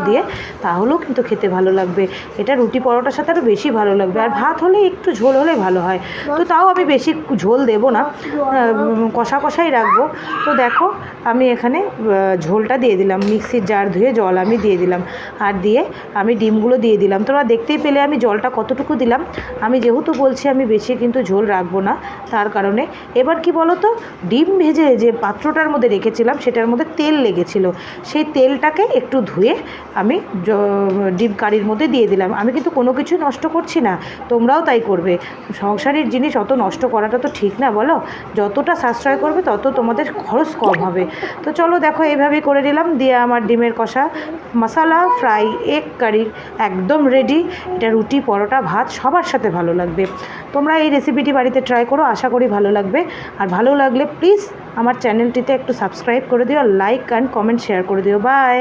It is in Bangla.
দিয়ে, তাহলেও কিন্তু খেতে ভালো লাগবে। এটা রুটি পরোটার সাথে আরও বেশি ভালো লাগবে। আর ভাত হলে একটু ঝোল হলে ভালো হয়, তো তাও আমি বেশি ঝোল দেবো না, কষা কষাই রাখবো। তো দেখো আমি এখানে ঝোলটা দিয়ে দিলাম, মিক্সির জার ধুয়ে জল আমি দিয়ে দিলাম, আর দিয়ে আমি ডিমগুলো দিয়ে দিলাম। তোমরা দেখতেই পেলে আমি জলটা কতটুকু দিলাম। আমি যেহেতু বলছি আমি বেশি কিন্তু ঝোল রাখবো না, তার কারণে। এবার কি বলো তো, ডিম ভেজে যে পাত্রটার মধ্যে রেখেছিলাম সেটার মধ্যে তেল লেগেছিল, সেই তেলটাকে একটু ধুয়ে আমি ডিম কারির মধ্যে দিয়ে দিলাম। আমি কিন্তু কোনো কিছু নষ্ট করছি না, তোমরাও তাই করবে। সংসারের জিনিস অত নষ্ট করাটা তো ঠিক না, বলো? যতটা সাশ্রয় করবে তত তোমাদের খরচ কম হবে। তো চলো দেখো এইভাবেই করে নিলাম, দিয়ে আমার ডিমের কষা মশালা ফ্রাই এগ কারি একদম রেডি। এটা রুটি পরোটা ভাত সবার সাথে ভালো লাগবে। তোমরা এই রেসিপিটি বাড়িতে ট্রাই করো, আশা করি ভালো লাগবে। আর ভালো লাগলে প্লিজ আমার চ্যানেলটিতে একটু সাবস্ক্রাইব করে দিও, লাইক অ্যান্ড কমেন্ট শেয়ার করে দিও। বাই।